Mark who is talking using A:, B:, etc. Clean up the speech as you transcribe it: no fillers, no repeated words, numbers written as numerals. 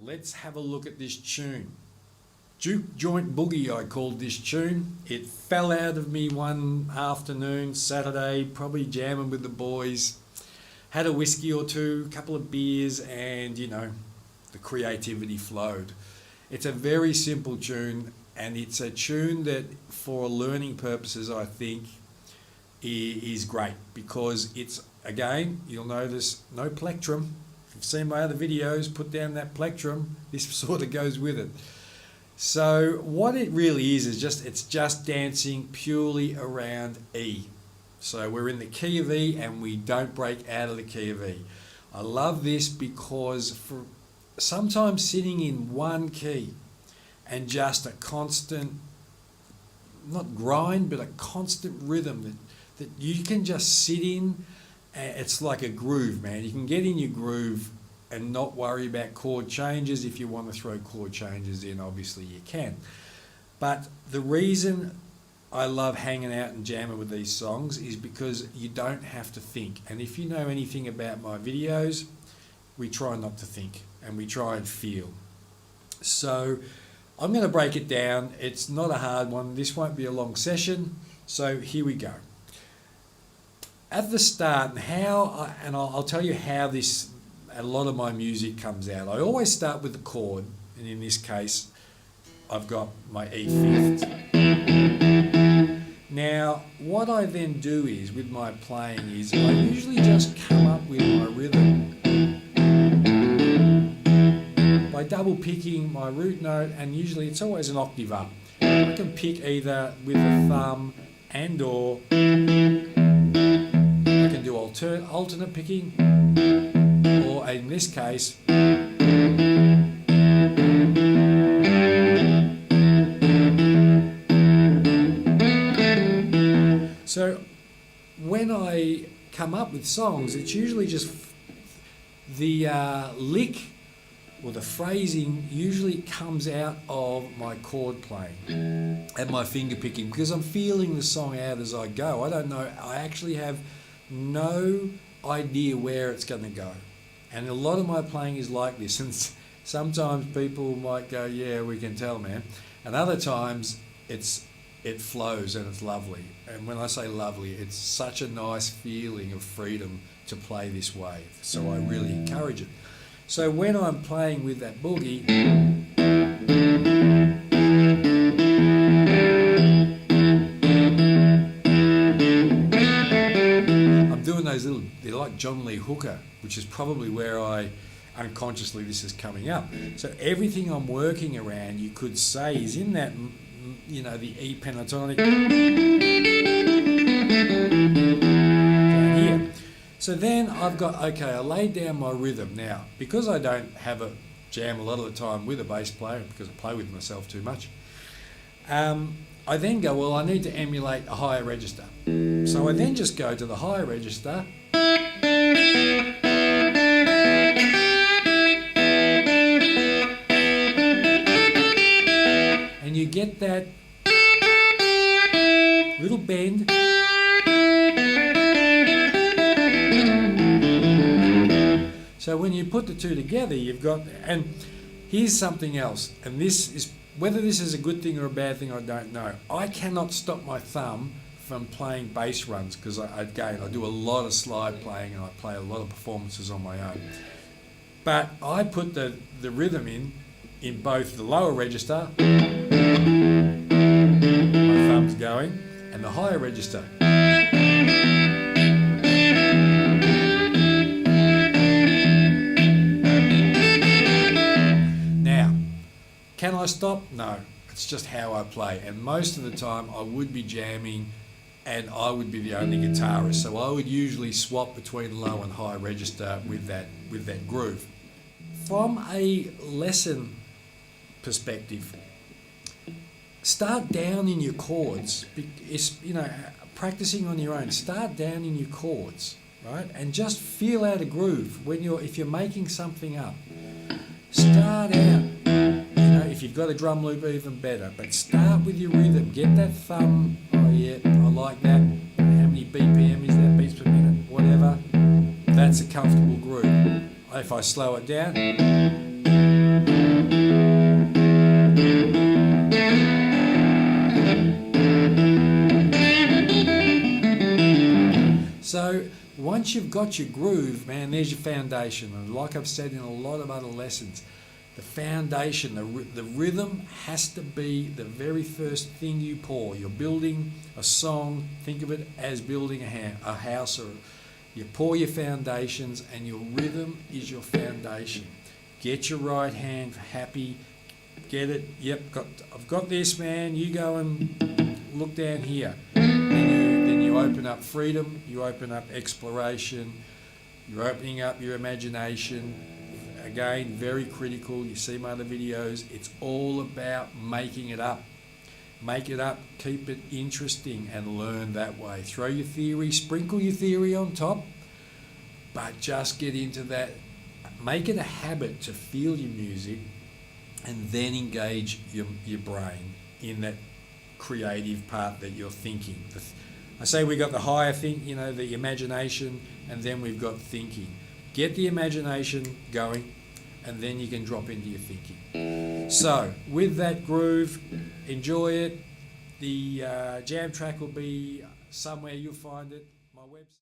A: let's have a look at this tune. Juke Joint Boogie, I called this tune. It fell out of me one afternoon, Saturday, probably jamming with the boys. Had a whiskey or two, a couple of beers, and you know, the creativity flowed. It's a very simple tune, and it's a tune that for learning purposes I think is great, because it's, again, you'll notice no plectrum. If you've seen my other videos, put down that plectrum, this sort of goes with it. So what it really is just, it's just dancing purely around E. So we're in the key of E and we don't break out of the key of E. I love this because for sometimes sitting in one key and just a constant, not grind, but a constant rhythm that you can just sit in, it's like a groove, man. You can get in your groove and not worry about chord changes. If you want to throw chord changes in, obviously you can. But the reason I love hanging out and jamming with these songs is because you don't have to think. And if you know anything about my videos, we try not to think and we try and feel. So I'm going to break it down. It's not a hard one. This won't be a long session. So here we go. At the start, and I'll tell you how this, a lot of my music comes out. I always start with the chord, and in this case, I've got my E fifth. Now, what I then do is, with my playing, is I usually just come up with my rhythm by double picking my root note, and usually it's always an octave up. I can pick either with the thumb and or I can do alternate picking, or in this case, so when I come up with songs, it's usually just the lick or the phrasing usually comes out of my chord playing and my finger picking, because I'm feeling the song out as I go. I don't know, I actually have no idea where it's going to go. And a lot of my playing is like this, and sometimes people might go, yeah, we can tell, man. And other times it flows and it's lovely. And when I say lovely, it's such a nice feeling of freedom to play this way. So I really encourage it. So when I'm playing with that boogie, I'm doing those little, they're like John Lee Hooker, which is probably where I unconsciously this is coming up. So everything I'm working around, you could say, is in that, you know, the E pentatonic down here. So then I've got, okay, I laid down my rhythm. Now, because I don't have a jam a lot of the time with a bass player, because I play with myself too much, I then go, well, I need to emulate a higher register. So I then just go to the higher register, and you get that little bend. So when you put the two together, you've got, and here's something else, and this is, whether this is a good thing or a bad thing, I don't know. I cannot stop my thumb from playing bass runs, because again, I do a lot of slide playing and I play a lot of performances on my own. But I put the rhythm in both the lower register, my thumb's going, and the higher register. Can I stop? No, it's just how I play. And most of the time I would be jamming and I would be the only guitarist. So I would usually swap between low and high register with that groove. From a lesson perspective, start down in your chords. It's, you know, practicing on your own. Start down in your chords, right? And just feel out a groove. If you're making something up, start out. If you've got a drum loop, even better. But start with your rhythm. Get that thumb. Oh yeah, I like that. How many BPM is that? Beats per minute? Whatever. That's a comfortable groove. If I slow it down, once you've got your groove, man, there's your foundation. And like I've said in a lot of other lessons, the foundation, the rhythm has to be the very first thing you pour. You're building a song, think of it as building a house, or you pour your foundations and your rhythm is your foundation. Get your right hand happy, get it, yep, I've got this, man, you go and look down here. Then you open up freedom, you open up exploration, you're opening up your imagination. Again, very critical. You see my other videos. It's all about making it up. Make it up, keep it interesting, and learn that way. Throw your theory, sprinkle your theory on top, but just get into that. Make it a habit to feel your music and then engage your brain in that creative part that you're thinking. I say we got the higher thing, the imagination, and then we've got thinking. Get the imagination going, and then you can drop into your thinking. So, with that groove, enjoy it. The jam track will be somewhere, you'll find it. My website.